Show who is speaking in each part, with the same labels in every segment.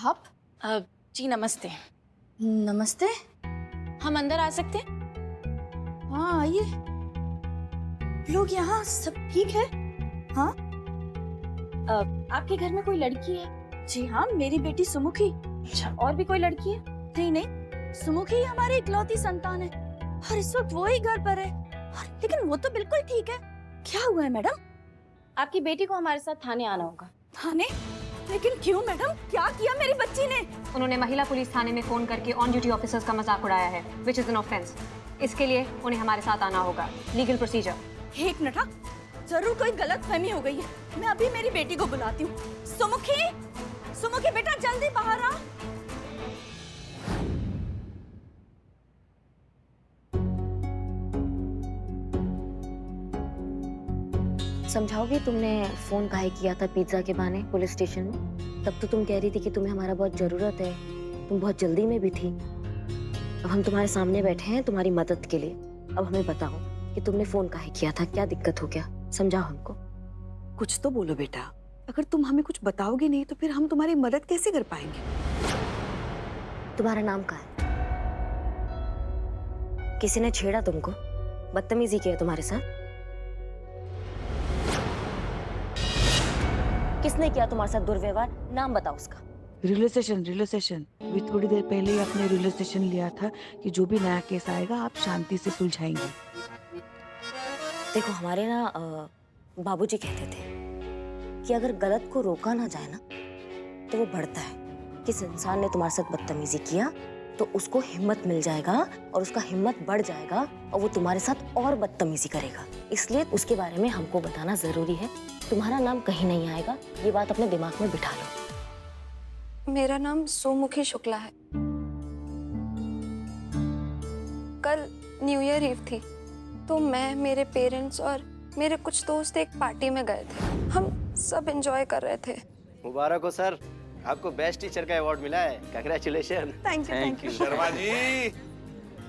Speaker 1: आप?
Speaker 2: जी नमस्ते।
Speaker 1: नमस्ते।
Speaker 2: हम अंदर आ सकते हैं?
Speaker 1: हाँ आइए। लोग यहाँ सब ठीक है? हाँ
Speaker 2: आपके घर में कोई लड़की है?
Speaker 1: जी हाँ, मेरी बेटी सुमुखी।
Speaker 2: अच्छा, और भी कोई लड़की है?
Speaker 1: नहीं नहीं, सुमुखी हमारी इकलौती संतान है और इस वक्त वो ही घर पर है। लेकिन वो तो बिल्कुल ठीक है। क्या हुआ है मैडम?
Speaker 2: आपकी बेटी को हमारे साथ थाने आना होगा।
Speaker 1: थाने? लेकिन क्यों मैडम, क्या किया मेरी बच्ची ने?
Speaker 3: उन्होंने महिला पुलिस थाने में फोन करके ऑन ड्यूटी ऑफिसर्स का मजाक उड़ाया है, विच इज एन ऑफेंस। इसके लिए उन्हें हमारे साथ आना होगा। Legal procedure.
Speaker 1: एक मिनट, हाँ, जरूर कोई गलतफहमी हो गई है। मैं अभी मेरी बेटी को बुलाती हूँ। सुमुखी, सुमुखी बेटा जल्दी बाहर आ।
Speaker 4: समझाओगे तुमने फोन काहे किया था पिज्जा के बहाने पुलिस स्टेशन में? तब तो तुम कह रही थी कि तुम्हें हमारा बहुत जरूरत है, तुम बहुत जल्दी में भी थी। अब हम तुम्हारे सामने बैठे हैं तुम्हारी मदद के लिए। अब हमें बताओ कि तुमने फोन काहे किया था, क्या दिक्कत हो गया, समझाओ हमको।
Speaker 5: कुछ तो बोलो बेटा, अगर तुम हमें कुछ बताओगे नहीं तो फिर हम तुम्हारी मदद कैसे कर पाएंगे?
Speaker 4: तुम्हारा नाम क्या है? किसी ने छेड़ा तुमको, बदतमीजी किया तुम्हारे साथ? किसने किया तुम्हारे साथ दुर्व्यवहार? नाम बताओ उसका।
Speaker 5: रिलेशन अभी थोड़ी देर पहले ही आपने रिलेशन लिया था कि जो भी नया केस आएगा आप शांति से सुलझाएंगे।
Speaker 4: देखो हमारे ना बाबूजी कहते थे कि अगर गलत को रोका ना जाए ना तो वो बढ़ता है। किस इंसान ने तुम्हारे साथ बदतमीजी किया तो उसको हिम्मत मिल जाएगा और उसका हिम्मत बढ़ जाएगा और वो तुम्हारे साथ और बदतमीजी करेगा। इसलिए उसके बारे में हमको बताना जरूरी है। तुम्हारा नाम कहीं नहीं आएगा, ये बात अपने दिमाग में बिठा लो।
Speaker 6: मेरा नाम सुमुखी शुक्ला है। कल न्यू ईयर ईव थी तो मैं, मेरे पेरेंट्स और मेरे कुछ दोस्त एक पार्टी में गए थे। हम सब एंजॉय कर रहे थे।
Speaker 7: मुबारक हो सर, आपको बेस्ट टीचर का अवार्ड मिला है। Congratulation.
Speaker 6: Thank you.
Speaker 8: Sharma ji,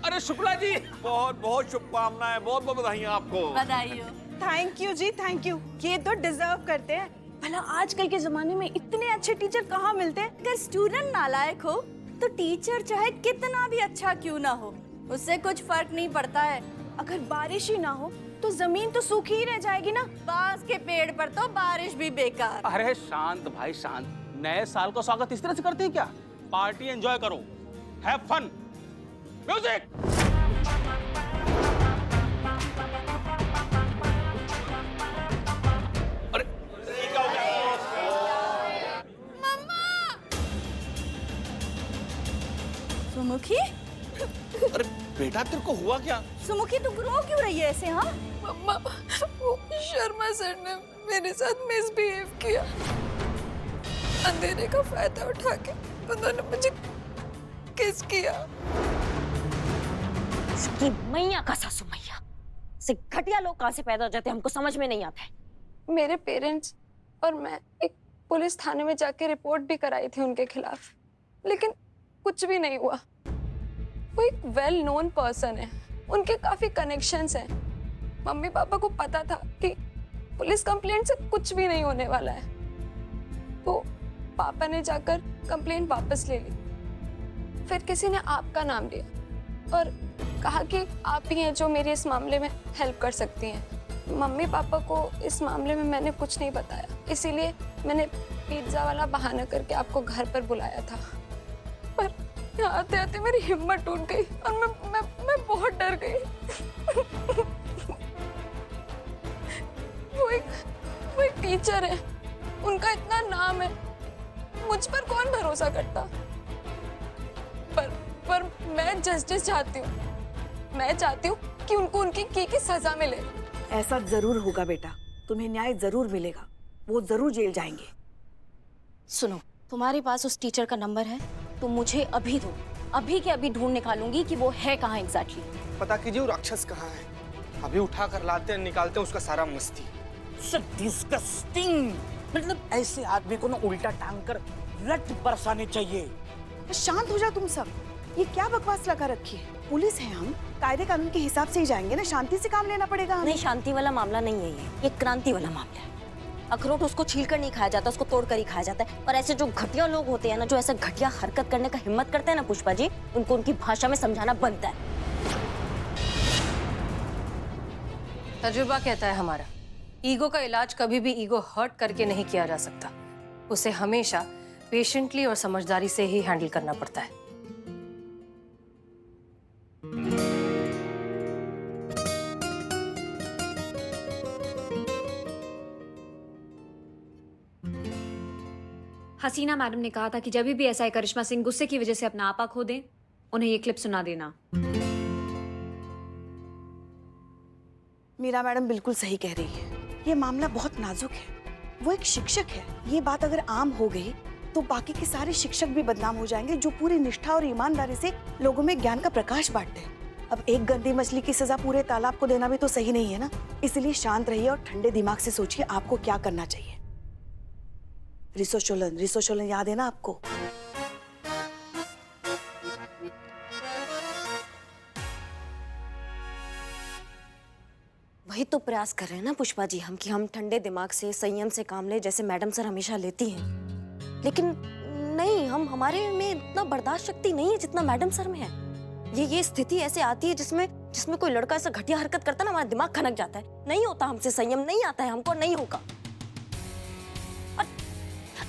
Speaker 8: अरे शुक्ला जी, बहुत बहुत शुभकामनाएं, बहुत बहुत बधाइयां आपको।
Speaker 1: बधाई हो।
Speaker 9: थैंक यू जी, थैंक यू। ये तो डिजर्व करते हैं। भला आजकल के जमाने में इतने अच्छे टीचर कहाँ मिलते हैं?
Speaker 1: अगर स्टूडेंट नालायक हो तो टीचर चाहे कितना भी अच्छा क्यों ना हो, उससे कुछ फर्क नहीं पड़ता है।
Speaker 9: अगर बारिश ही ना हो तो जमीन तो सूखी ही रह जाएगी ना।
Speaker 1: बांस के पेड़ पर तो बारिश भी बेकार।
Speaker 8: अरे शांत भाई शांत, नए साल का स्वागत इस तरह से करते हैं क्या? पार्टी एंजॉय करो, हैव फन, म्यूजिक। अरे ये क्या हो गया?
Speaker 1: सुमुखी,
Speaker 8: अरे बेटा तेरे को हुआ क्या?
Speaker 1: सुमुखी तू रो क्यों रही है ऐसे? हाँ
Speaker 6: मम्मा, वो शर्मा सर ने मेरे साथ मिसबिहेव किया। अंधेरे का फायदा उठा के उन्होंने मुझे किस किया।
Speaker 4: इसकी मैया का सासू मैया से घटिया लोग कहाँ से पैदा हो जाते हैं हमको समझ में नहीं आता है।
Speaker 6: मेरे पेरेंट्स और मैं एक पुलिस थाने में जाके रिपोर्ट भी कराई थी उनके खिलाफ, लेकिन कुछ भी नहीं हुआ। वो एक वेल नोन पर्सन है, उनके काफी कनेक्शंस हैं। मम्मी पापा को पता था कि पुलिस कंप्लेंट से कुछ भी नहीं होने वाला है, तो पापा ने जाकर कंप्लेंट वापस ले ली। फिर किसी ने आपका नाम लिया और कहा कि आप ही हैं जो मेरे इस मामले में हेल्प कर सकती हैं। मम्मी पापा को इस मामले में मैंने कुछ नहीं बताया, इसीलिए मैंने पिज्जा वाला बहाना करके आपको घर पर बुलाया था। पर यहाँ आते आते मेरी हिम्मत टूट गई और मैं बहुत डर गई। वो एक टीचर है, उनका इतना नाम है, मुझ पर कौन भरोसा करता? पर मैं जस्टिस चाहती हूँ। मैं चाहती हूँ कि उनको उनकी की सजा मिले।
Speaker 5: ऐसा जरूर होगा बेटा, तुम्हें न्याय जरूर मिलेगा, वो जरूर जेल जाएंगे।
Speaker 2: सुनो, तुम्हारे पास उस टीचर का नंबर है तो मुझे अभी दो, अभी के अभी ढूंढ निकालूंगी कि वो है कहाँ एग्जैक्टली।
Speaker 10: पता कीजिए वो राक्षस कहाँ है, अभी उठा कर लाते हैं, निकालते हैं उसका सारा मस्ती।
Speaker 11: डिस्गस्टिंग, मतलब ऐसे आदमी को ना उल्टा टांग कर रट बरसाने चाहिए।
Speaker 9: शांत हो जाओ तुम सब, ये क्या बकवास लगा रखी है? पुलिस है हम, कायदे कानून के हिसाब से ही जाएंगे ना, शांति से काम लेना पड़ेगा हमें।
Speaker 4: नहीं, शांति वाला मामला नहीं है ये क्रांति वाला मामला है। अखरोट उसको छील कर नहीं खाया जाता, उसको तोड़ कर ही खाया जाता है। और ऐसे जो घटिया लोग होते हैं ना, जो ऐसे घटिया हरकत करने का हिम्मत करते हैं ना पुष्पा जी, उनको उनकी भाषा में समझाना बनता है।
Speaker 12: तजुर्बा कहता है हमारा, ईगो का इलाज कभी भी ईगो हर्ट करके नहीं किया जा सकता। उसे हमेशा पेशेंटली और समझदारी से ही हैंडल करना पड़ता है।
Speaker 3: हसीना मैडम ने कहा था कि जब भी ऐसा करिश्मा सिंह गुस्से की वजह से अपना आपा खो दें, उन्हें ये क्लिप सुना देना।
Speaker 9: मीरा मैडम बिल्कुल सही कह रही है, ये मामला बहुत नाजुक है। वो एक शिक्षक है, ये बात अगर आम हो गई तो बाकी के सारे शिक्षक भी बदनाम हो जाएंगे जो पूरी निष्ठा और ईमानदारी से लोगों में ज्ञान का प्रकाश बांटते हैं। अब एक गंदी मछली की सजा पूरे तालाब को देना भी तो सही नहीं है ना। इसलिए शांत रहिए और ठंडे दिमाग से सोचिए आपको क्या करना चाहिए। रिसोचोलन याद है ना आपको?
Speaker 4: वही तो प्रयास कर रहे हैं ना पुष्पा जी हम, कि हम ठंडे दिमाग से संयम से काम ले, जैसे मैडम सर हमेशा लेती हैं। लेकिन नहीं, हमारे में इतना बर्दाश्त शक्ति नहीं है जितना मैडम सर में है। ये स्थिति ऐसे आती है जिसमें कोई लड़का ऐसा घटिया हरकत करता है ना, हमारा दिमाग खनक जाता है। नहीं होता हमसे संयम, नहीं आता है हमको, नहीं होगा। और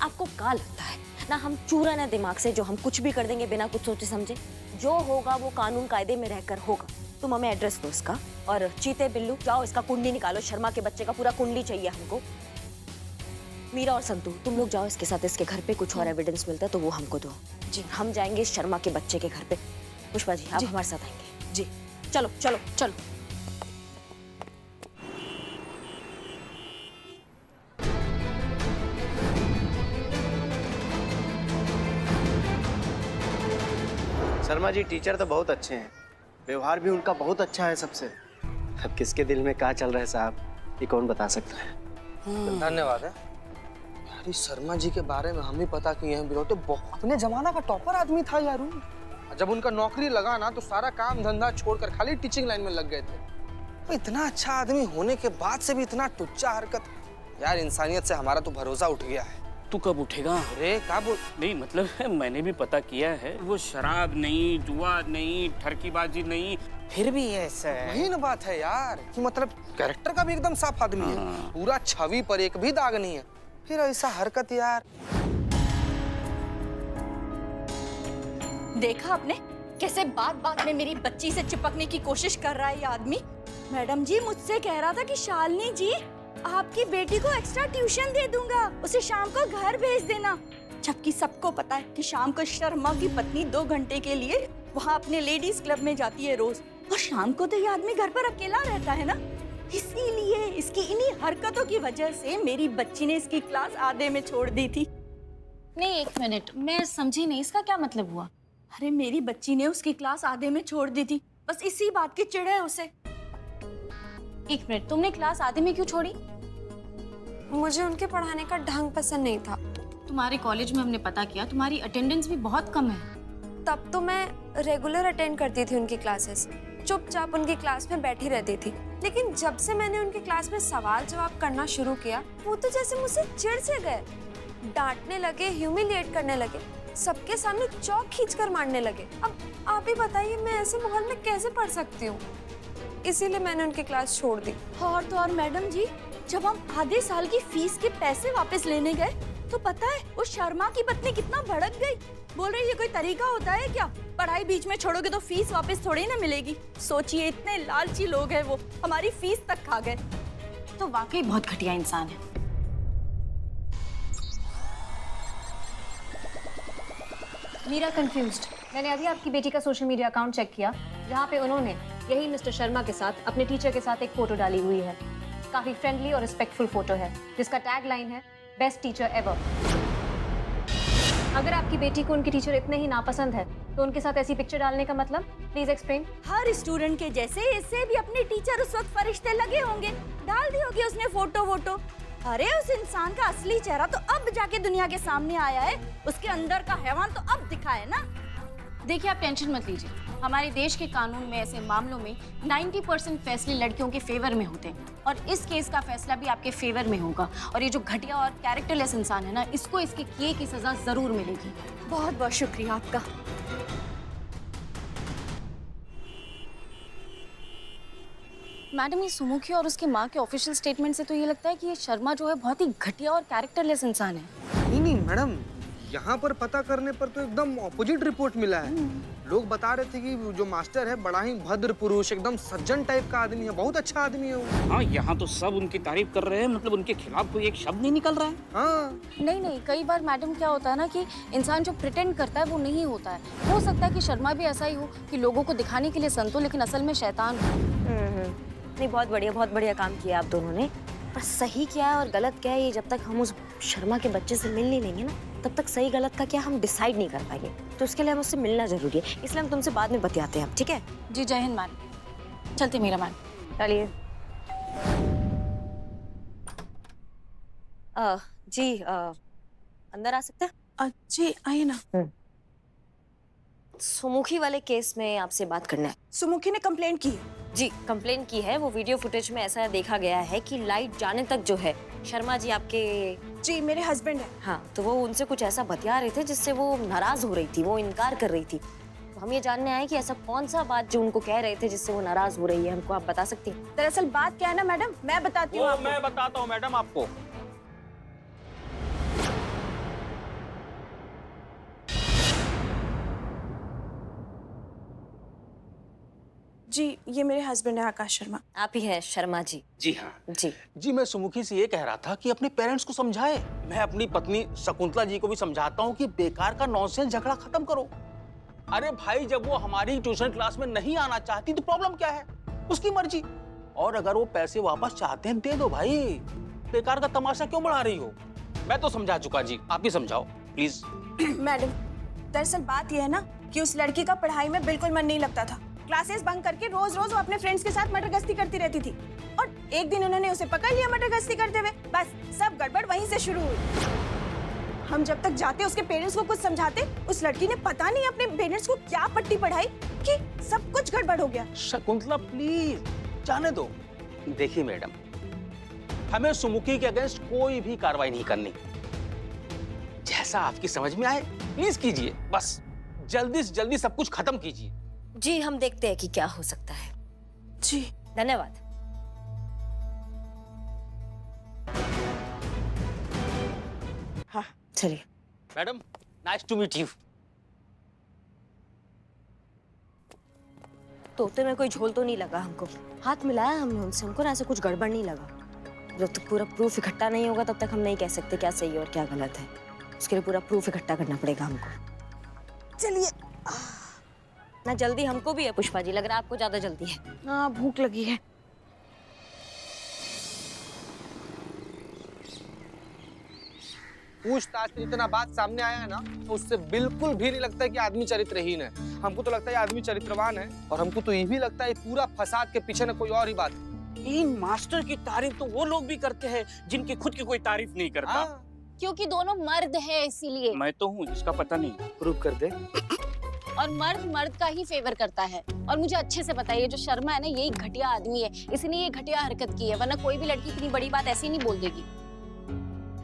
Speaker 4: आपको क्या लगता है ना, हम चूरन है दिमाग से, जो हम कुछ भी कर देंगे बिना कुछ सोचे समझे? जो होगा वो कानून कायदे में रहकर होगा। तुम हमें एड्रेस दो इसका, और चीते बिल्लू जाओ इसका कुंडली निकालो, शर्मा के बच्चे का पूरा कुंडली चाहिए हमको। मीरा और संतू तुम लोग जाओ इसके साथ, इसके घर पे कुछ और एविडेंस मिलता है तो वो हमको दो जी। हम जाएंगे शर्मा के बच्चे के घर पे। पुष्पा जी आप हमारे साथ आएंगे जी। चलो चलो चलो।
Speaker 7: शर्मा जी टीचर तो बहुत अच्छे हैं, व्यवहार भी उनका बहुत अच्छा है सबसे। अब किसके दिल में क्या चल रहा है साहब, ये कौन बता सकता है।
Speaker 10: धन्यवाद है यार, इस शर्मा जी के बारे में हम ही पता किए हैं। बिलोटे अपने जमाना का टॉपर आदमी था यार। जब उनका नौकरी लगा ना तो सारा काम धंधा छोड़कर खाली टीचिंग लाइन में लग गए थे। तो इतना अच्छा आदमी होने के बाद से भी इतना टुच्चा हरकत। यार इंसानियत से हमारा तो भरोसा उठ गया है।
Speaker 11: तू कब उठेगा?
Speaker 10: अरे क्या बोल,
Speaker 11: नहीं मतलब मैंने भी पता किया है, वो शराब नहीं, जुआ नहीं, ठरकीबाजी नहीं, फिर भी ऐसा है।
Speaker 10: वही ना बात है यार, कि मतलब कैरेक्टर का भी एकदम साफ आदमी है, पूरा छवि पर एक भी दाग नहीं है, फिर ऐसा हरकत यार।
Speaker 1: देखा आपने कैसे बात बात में मेरी बच्ची से चिपकने की कोशिश कर रहा है ये आदमी। मैडम जी मुझसे कह रहा था कि शालिनी जी आपकी बेटी को एक्स्ट्रा ट्यूशन दे दूंगा, उसे शाम को घर भेज देना। जबकि सबको पता है कि शाम को शर्मा की पत्नी 2 घंटे के लिए वहाँ अपने लेडीज क्लब में जाती है रोज, और शाम को तो ये आदमी घर पर अकेला रहता है ना। इसीलिए इसकी इन्हीं हरकतों की वजह से मेरी बच्ची ने इसकी क्लास आधे में छोड़ दी थी।
Speaker 2: नहीं, 1 मिनट, मैं समझी नहीं, इसका क्या मतलब हुआ?
Speaker 1: अरे मेरी बच्ची ने उसकी क्लास आधे में छोड़ दी थी, बस इसी बात की चिढ़ है उसे।
Speaker 2: 1 मिनट, तुमने क्लास आधे में क्यों छोड़ी?
Speaker 6: मुझे उनके पढ़ाने का ढंग पसंद नहीं था।
Speaker 2: तुम्हारे कॉलेज में हमने पता किया, तुम्हारी अटेंडेंस भी बहुत कम है।
Speaker 6: तब तो मैं रेगुलर अटेंड करती थी उनकी क्लासेस, चुपचाप उनकी क्लास में बैठी रहती थी। लेकिन जब से मैंने उनकी क्लास में सवाल जवाब करना शुरू किया, वो तो जैसे मुझसे चिढ़ से गए, डांटने लगे, ह्यूमिलिएट करने लगे, सबके सामने चौक खींचकर मारने लगे। अब आप ही बताइए मैं ऐसे माहौल में कैसे पढ़ सकती हूँ? इसीलिए मैंने उनकी क्लास छोड़ दी।
Speaker 1: और तो और मैडम जी, जब हम आधे साल की फीस के पैसे वापस लेने गए तो पता है वो शर्मा की पत्नी कितना भड़क गई। बोल रही ये कोई तरीका होता है क्या, पढ़ाई बीच में छोड़ोगे तो फीस वापस थोड़ी ना मिलेगी। सोचिए इतने लालची लोग हैं वो, हमारी फीस तक खा गए।
Speaker 2: तो वाकई बहुत घटिया इंसान है।
Speaker 3: मीरा कंफ्यूज्ड। मैंने अभी आपकी बेटी का सोशल मीडिया अकाउंट चेक किया, जहाँ पे उन्होंने यही मिस्टर शर्मा के साथ अपने टीचर के साथ एक फोटो डाली हुई है। काफी फ्रेंडली और रिस्पेक्टफुल फोटो है, जिसका टैग लाइन है बेस्ट टीचर एवर। अगर आपकी बेटी को उनकी टीचर इतने ही नापसंद है तो उनके साथ ऐसी पिक्चर डालने का मतलब, प्लीज एक्सप्लेन।
Speaker 1: हर स्टूडेंट के जैसे इससे भी अपनी टीचर उस वक्त फरिश्ते लगे होंगे, डाल दी होगी उसने फोटो वोटो। अरे उस इंसान का असली चेहरा तो अब जाके दुनिया के सामने आया है, उसके अंदर का हैवान तो अब दिखा है ना।
Speaker 2: देखिए, आप टेंशन मत लीजिए। हमारे देश के कानून में ऐसे मामलों में 90% फैसले लड़कियों के फेवर में होते हैं और इस केस का फैसला भी आपके फेवर में होगा। और ये जो घटिया और कैरेक्टरलेस इंसान है ना, इसको इसके किए की सजा जरूर मिलेगी।
Speaker 1: बहुत बहुत शुक्रिया आपका।
Speaker 2: मैडम, ये सुमुखी और उसकी माँ के ऑफिशियल स्टेटमेंट से तो ये लगता है कि ये शर्मा जो है बहुत ही घटिया और कैरेक्टरलेस इंसान है।
Speaker 10: नहीं मैडम, यहाँ पर पता करने पर तो एकदम ऑपोजिट रिपोर्ट मिला है। लोग बता रहे थे कि जो मास्टर है बड़ा ही भद्र पुरुष, एकदम सज्जन टाइप का आदमी है, बहुत अच्छा आदमी है वो।
Speaker 11: हाँ, यहाँ तो सब उनकी तारीफ कर रहे हैं, मतलब उनके खिलाफ कोई एक शब्द नहीं निकल रहा है।
Speaker 10: हाँ।
Speaker 2: नहीं, कई बार मैडम क्या होता है ना कि इंसान जो प्रिटेंड करता है वो नहीं होता है। हो सकता है कि शर्मा भी ऐसा ही हो कि लोगों को दिखाने के लिए संत हो लेकिन असल में शैतान हो।
Speaker 4: नहीं, बहुत बढ़िया काम किया आप दोनों ने। पर सही क्या है और गलत क्या है, ये जब तक हम उस शर्मा के बच्चे से मिल नहीं लेंगे ना, तब तक सही गलत का क्या हम डिसाइड नहीं कर पाएंगे। तो उसके लिए हम उससे मिलना जरूरी है, इसलिए हम तुमसे बाद में बतियाते हैं, ठीक है?
Speaker 2: जी, जय हिंद मैडम। चलते मीरा मैडम।
Speaker 4: चलिए। जी, अंदर आ सकते हैं?
Speaker 9: जी आइए ना।
Speaker 4: सुमुखी वाले केस में आपसे बात करना है।
Speaker 9: सुमुखी ने कंप्लेंट की है।
Speaker 4: जी, कंप्लेन की है। वो वीडियो फुटेज में ऐसा देखा गया है कि लाइट जाने तक जो है शर्मा जी आपके
Speaker 9: जी मेरे हस्बैंड है।
Speaker 4: हाँ, तो वो उनसे कुछ ऐसा बतिया रहे थे जिससे वो नाराज हो रही थी, वो इनकार कर रही थी। तो हम ये जानने आए कि ऐसा कौन सा बात जो उनको कह रहे थे जिससे वो नाराज हो रही है, हमको आप बता सकती हैं?
Speaker 9: दरअसल बात क्या है ना मैडम, मैं बताती हूँ।
Speaker 8: मैं बताता हूँ मैडम आपको।
Speaker 9: जी, ये मेरे हस्बैंड है आकाश शर्मा।
Speaker 4: आप ही हैं शर्मा जी?
Speaker 8: जी हाँ
Speaker 4: जी।
Speaker 8: जी, मैं सुमुखी से ये कह रहा था कि अपने पेरेंट्स को समझाए। मैं अपनी पत्नी शकुंतला जी को भी समझाता हूँ कि बेकार का नॉनसेंस झगड़ा खत्म करो। अरे भाई, जब वो हमारी ट्यूशन क्लास में नहीं आना चाहती तो प्रॉब्लम क्या है, उसकी मर्जी। और अगर वो पैसे वापस चाहते हैं दे दो भाई, बेकार का तमाशा क्यों बढ़ा रही हो? मैं तो समझा चुका जी, आप ही समझाओ प्लीज।
Speaker 9: मैडम, दरअसल बात यह है ना कि उस लड़की का पढ़ाई में बिल्कुल मन नहीं लगता था। क्लासेस बंक करके रोज रोज वो अपने फ्रेंड्स के साथ मटर गश्ती करती रहती थी और एक दिन उन्होंने उसे पकड़ लिया मटर गश्ती करते हुए। बस सब गड़बड़ वहीं से शुरू हुई। हम जब तक जाते उसके पेरेंट्स को कुछ समझाते, उस लड़की ने पता नहीं अपने पेरेंट्स को क्या पट्टी पढ़ाई कि सब कुछ गड़बड़ हो गया।
Speaker 8: शकुंतला प्लीज जाने दो। देखिए मैडम, हमें सुमुखी के अगेंस्ट कोई भी कार्रवाई नहीं करनी। जैसा आपकी समझ में आए प्लीज कीजिए, बस जल्दी से जल्दी सब कुछ खत्म कीजिए।
Speaker 4: जी, हम देखते हैं कि क्या हो सकता है।
Speaker 9: जी,
Speaker 4: धन्यवाद।
Speaker 9: हाँ
Speaker 4: चलिए।
Speaker 8: Madam, nice to meet you.
Speaker 4: तोते में कोई झोल तो नहीं लगा हमको। हाथ मिलाया हमने उनसे, हमको ना ऐसे कुछ गड़बड़ नहीं लगा। जब तक पूरा प्रूफ इकट्ठा नहीं होगा तब तक हम नहीं कह सकते क्या सही है और क्या गलत है। उसके लिए पूरा प्रूफ इकट्ठा करना पड़ेगा हमको।
Speaker 9: चलिए।
Speaker 4: ना जल्दी हमको भी है पुष्पा जी, लग रहा है आपको ज्यादा जल्दी है।
Speaker 9: हाँ, भूख लगी है।
Speaker 10: पूछताछ में इतना बात सामने आया है ना, तो उससे बिल्कुल भी नहीं लगता है कि आदमी चरित्रहीन है। हमको तो लगता है आदमी चरित्रवान है, और हमको तो ये भी लगता है पूरा फसाद के पीछे न कोई और ही बात है।
Speaker 11: इन मास्टर की तारीफ तो वो लोग भी करते हैं जिनकी खुद की कोई तारीफ नहीं करता।
Speaker 10: हाँ।
Speaker 2: क्योंकि दोनों मर्द है इसीलिए।
Speaker 11: मैं तो हूँ, इसका पता नहीं। प्रूव कर दे।
Speaker 2: और मर्द मर्द का ही फेवर करता है। और मुझे अच्छे से पता है ये जो शर्मा है ना, यही घटिया आदमी है, इसने ये घटिया हरकत की है, वरना कोई भी लड़की इतनी बड़ी बात ऐसे ही नहीं बोल देगी।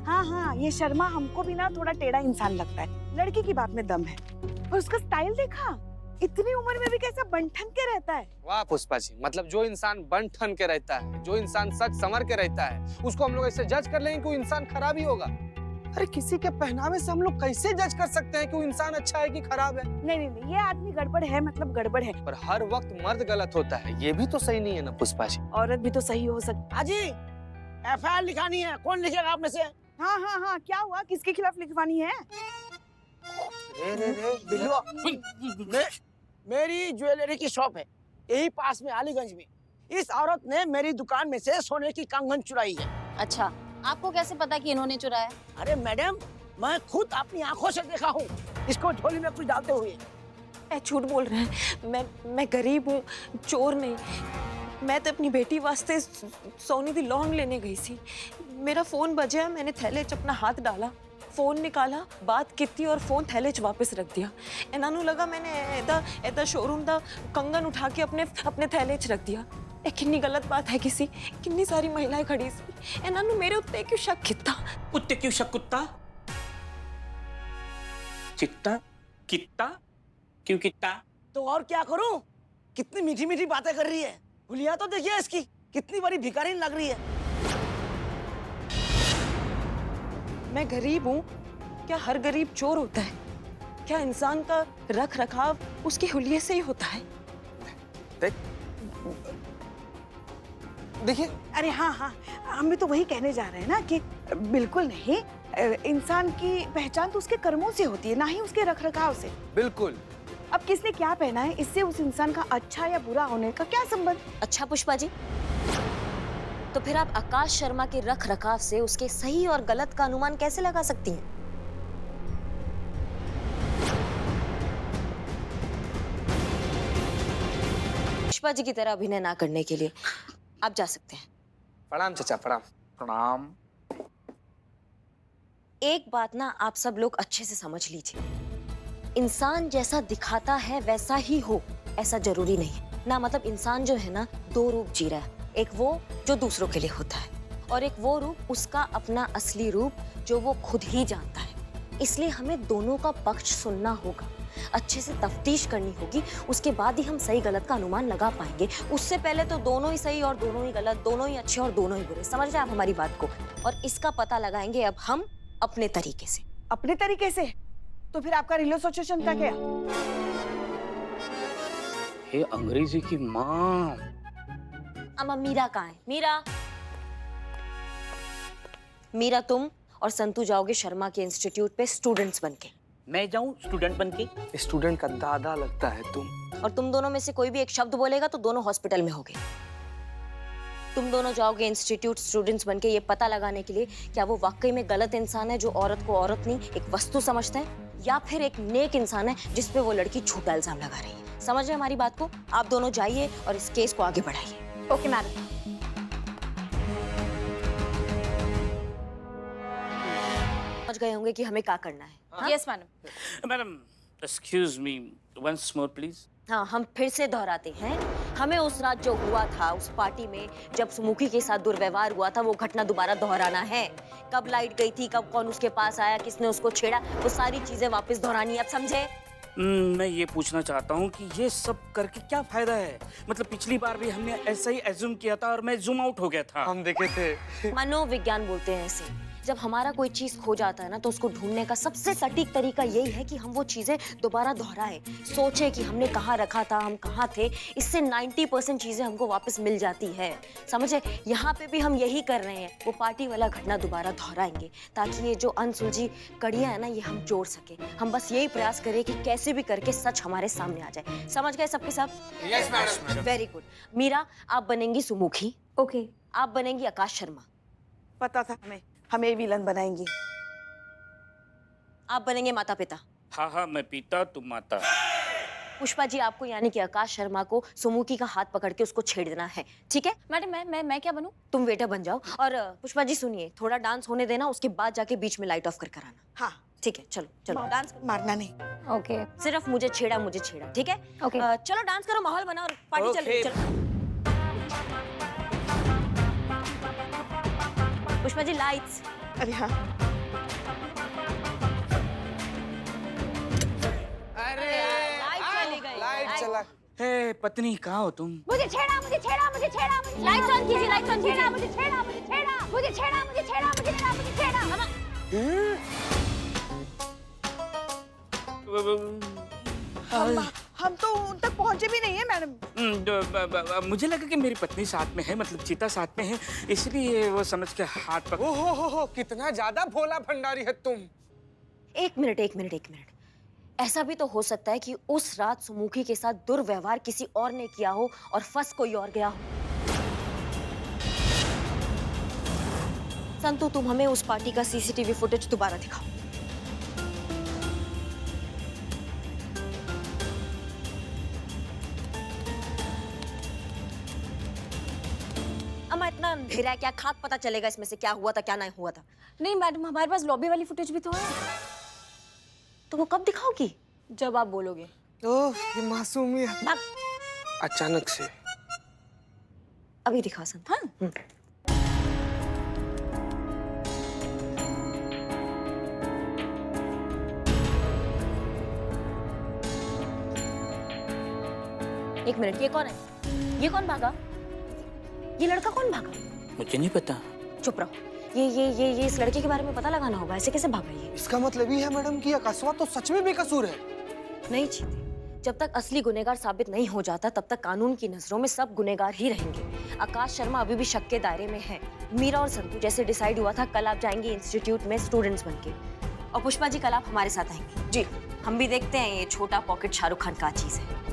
Speaker 9: हाँ हाँ, ये शर्मा हमको भी ना थोड़ा टेढ़ा इंसान लगता है। लड़की की बात में दम है। और उसका स्टाइल देखा, इतनी उम्र में भी कैसा बन-ठन के रहता है।
Speaker 10: वाह पुष्पा जी, मतलब जो इंसान बन ठन के रहता है, जो इंसान सच संवर के रहता है, उसको हम लोग ऐसे जज कर लेंगे कि वो इंसान खराब ही होगा। अरे किसी के पहनावे से हम लोग कैसे जज कर सकते हैं कि वो इंसान अच्छा है कि खराब है?
Speaker 9: नहीं, ये आदमी गड़बड़ है, मतलब गड़बड़ है।
Speaker 10: पर हर वक्त मर्द गलत होता है, ये भी तो सही नहीं है ना पुष्पा जी।
Speaker 9: औरत भी तो सही हो सकती।
Speaker 11: हाजी, एफआईआर लिखानी है, कौन लिखेगा आप में से?
Speaker 9: हाँ, क्या हुआ, किसके खिलाफ लिखवानी है?
Speaker 11: मेरी ज्वेलरी की शॉप है यही पास में अलीगंज में। इस औरत ने मेरी दुकान में से सोने की कंगन चुराई है।
Speaker 2: अच्छा, आपको कैसे पता कि इन्होंने चुराया?
Speaker 11: अरे मैडम, मैं खुद अपनी आंखों से देखा हूँ इसको झोली में कुछ डालते हुए।
Speaker 13: झूठ बोल रहे हैं, मैं गरीब हूँ, चोर नहीं। मैं तो अपनी बेटी वास्ते सोने दी लौंग लेने गई थी। मेरा फोन बजा, मैंने थैले च अपना हाथ डाला, फोन निकाला, बात की और फोन थैले च वापस रख दिया। इन्हां नूं लगा मैंने एदा शोरूम दा कंगन उठा के अपने थैले च रख दिया। ये कितनी गलत बात है किसी, कितनी सारी महिलाएं खड़ी सी, इन्हां नूं मेरे उत्ते क्यों शक किता?
Speaker 11: उत्ते क्यों शक कुत्ता? चित्ता कित्ता क्यों कित्ता?
Speaker 14: तो और क्या करूं? कितनी मीठी मीठी बातें कर रही है। हुलिया तो देखिए इसकी, कितनी बड़ी भिखारी लग रही है।
Speaker 13: मैं गरीब हूँ, क्या हर गरीब चोर होता है? क्या इंसान का रख रखाव उसके हुलिये से ही होता है?
Speaker 10: देखिए,
Speaker 9: अरे हाँ हाँ, हम भी तो वही कहने जा रहे हैं ना कि बिल्कुल नहीं, इंसान की पहचान तो उसके कर्मों से होती है, ना ही उसके रखरखाव से।
Speaker 10: बिल्कुल।
Speaker 9: अब किसने क्या पहना है, इससे उस इंसान का अच्छा या बुरा होने का क्या संबंध?
Speaker 4: अच्छा पुष्पा जी, तो फिर आप आकाश शर्मा के रख रखाव से उसके सही और गलत का अनुमान कैसे लगा सकती हैं? पुष्पा जी की तरह अभिनय ना करने के लिए आप जा सकते हैं।
Speaker 10: प्रणाम चाचा, प्रणाम।
Speaker 11: प्रणाम।
Speaker 4: एक बात ना आप सब लोग अच्छे से समझ लीजिए, इंसान जैसा दिखाता है वैसा ही हो ऐसा जरूरी नहीं ना। मतलब इंसान जो है ना, दो रूप जी रहा है, एक वो जो दूसरों के लिए होता है और एक वो रूप उसका अपना असली रूप जो वो खुद ही जानता है। इसलिए हमें दोनों का पक्ष सुनना होगा, अच्छे से तफ्तीश करनी होगी, उसके बाद ही हम सही गलत का अनुमान लगा पाएंगे। उससे पहले तो दोनों ही सही और दोनों ही गलत, दोनों ही अच्छे और दोनों ही बुरे। समझ रहे हैं आप हमारी बात को? और इसका पता लगाएंगे अब हम अपने तरीके से।
Speaker 9: अपने तरीके से? तो फिर आपका रिलेशनशिप का क्या?
Speaker 11: हे अंग्रेजी की माँ।
Speaker 4: अम्मा मीरा कहाँ है? मीरा, मीरा तुम और संतू जाओगे शर्मा के इंस्टीट्यूट पे स्टूडेंट्स बनके।
Speaker 11: मैं जाऊं स्टूडेंट बनके?
Speaker 10: स्टूडेंट का दादा लगता है तुम।
Speaker 4: और तुम दोनों में से कोई भी एक शब्द बोलेगा तो दोनों हॉस्पिटल में होगे। तुम दोनों जाओगे इंस्टीट्यूट स्टूडेंट्स बनके ये पता लगाने के लिए क्या वो वाकई में गलत इंसान है जो औरत को औरत नहीं एक वस्तु समझता है, या फिर एक नेक इंसान है जिस पे वो लड़की झूठा इल्जाम लगा रही है। समझ रहे हमारी बात को? आप दोनों जाइए और इस केस को आगे बढ़ाइए।
Speaker 3: Okay madam.
Speaker 4: समझ गए होंगे कि हमें क्या करना है।
Speaker 2: Yes madam.
Speaker 11: Madam excuse me once more please.
Speaker 4: हाँ, हम फिर से दोहराते हैं, हमें उस रात जो हुआ था उस पार्टी में जब सुमुखी के साथ दुर्व्यवहार हुआ था वो घटना दोबारा दोहराना है। कब लाइट गई थी, कब कौन उसके पास आया, किसने उसको छेड़ा, वो सारी चीजें वापस दोहरानी है। आप समझे?
Speaker 11: मैं ये पूछना चाहता हूँ कि ये सब करके क्या फायदा है? मतलब पिछली बार भी हमने ऐसा ही एज्यूम किया था और मैं जूम आउट हो गया था।
Speaker 10: हम देखे थे।
Speaker 4: मनोविज्ञान बोलते हैं इसे। जब हमारा कोई चीज खो जाता है ना तो उसको ढूंढने का सबसे सटीक तरीका यही है कि हम वो चीजें दोबारा दोहराएं, सोचे कि हमने कहाँ रखा था, हम कहाँ थे। इससे 90% चीजें हमको वापस मिल जाती है। समझे? यहाँ पे भी हम यही कर रहे हैं, वो पार्टी वाला घटना दोबारा दोहराएंगे ताकि ये जो अनसुलझी कड़ियां है ना ये हम जोड़ सके। हम बस यही प्रयास करें कि कैसे भी करके सच हमारे सामने आ जाए। समझ गए सबके सब?
Speaker 10: Yes madam.
Speaker 4: Very good. Meera आप बनेंगी सुमुखी।
Speaker 3: ओके।
Speaker 4: आप बनेंगी आकाश शर्मा।
Speaker 9: पता था हमें विलन बनाएंगी।
Speaker 4: आप बनेंगे माता पिता।
Speaker 11: हाँ हाँ, मैं पिता तुम माता।
Speaker 4: पुष्पा जी आपको यानी कि आकाश शर्मा को सुमुखी का हाथ पकड़ के उसको छेड़ देना है, ठीक है?
Speaker 2: मैडम मैं क्या बनूं?
Speaker 4: तुम वेटर बन जाओ। और पुष्पा जी सुनिए, थोड़ा डांस होने देना, उसके बाद जाके बीच में लाइट ऑफ कर आना।
Speaker 9: हाँ
Speaker 4: ठीक है, चलो चलो डांस
Speaker 9: मारना नहीं।
Speaker 3: ओके।
Speaker 4: सिर्फ मुझे छेड़ा, ठीक है?
Speaker 3: ओके।
Speaker 4: चलो डांस करो, माहौल बनाओ और पार्टी चल रही है। चलो पुष्पा जी लाइट्स।
Speaker 9: अरे हाँ।
Speaker 10: अरे
Speaker 4: लाइट चली गई।
Speaker 10: लाइट चला।
Speaker 11: हे पत्नी, कहाँ हो तुम?
Speaker 1: मुझे छेड़ा, मुझे छेड़ा, मुझे छेड़ा, मुझे
Speaker 4: लाइट्स ऑन कीजिए, लाइट्स ऑन कीजिए।
Speaker 1: मुझे छेड़ा, मुझे छेड़ा, मुझे छेड़ा, मुझे छेड़ा, मुझे छेड़ा, मुझे छेड़ा।
Speaker 9: हम तो उन तक पहुंचे भी नहीं है मैडम।
Speaker 11: मुझे लगा कि मेरी पत्नी साथ में है, मतलब चीता साथ में है, इसलिए वो समझ के हाथ पकड़।
Speaker 10: ओहो, कितना ज्यादा भोला भंडारी है तुम।
Speaker 4: एक मिनट। ऐसा भी तो हो सकता है कि उस रात सुमुखी के साथ दुर्व्यवहार किसी और ने किया हो और फंस कोई और गया हो। संतू तुम हमें उस पार्टी का सीसीटीवी फुटेज दोबारा दिखाओ। अम्मा इतना अंधेरा है, क्या खाक पता चलेगा इसमें से क्या हुआ था क्या नहीं हुआ था।
Speaker 2: नहीं मैडम, हमारे पास लॉबी वाली फुटेज भी तो है।
Speaker 4: तो वो कब दिखाओगी?
Speaker 2: जब आप बोलोगे।
Speaker 10: ओह, ये मासूमियत अचानक से।
Speaker 4: अभी दिखा संत।
Speaker 2: हाँ।
Speaker 4: एक मिनट, ये कौन है? ये कौन भागा? ये लड़का कौन भागा?
Speaker 11: मुझे नहीं पता।
Speaker 4: चुप रहो। ये इस लड़के के बारे में पता लगाना होगा, ऐसे कैसे भागा ये?
Speaker 10: इसका मतलब ये है मैडम कि अकस्वा तो सच में बेकसूर है।
Speaker 4: नहीं चीते, जब तक असली गुनहगार साबित नहीं हो जाता तब तक कानून की नजरों में सब गुनहगार ही रहेंगे। आकाश शर्मा अभी भी शक के दायरे में है। मीरा और संतू जैसे डिसाइड हुआ था, कल आप जाएंगे इंस्टीट्यूट में स्टूडेंट्स बनके, और पुष्पा जी कल आप हमारे साथ आएंगे।
Speaker 9: जी।
Speaker 4: हम भी देखते हैं ये छोटा पॉकेट शाहरुख खान का चीज है।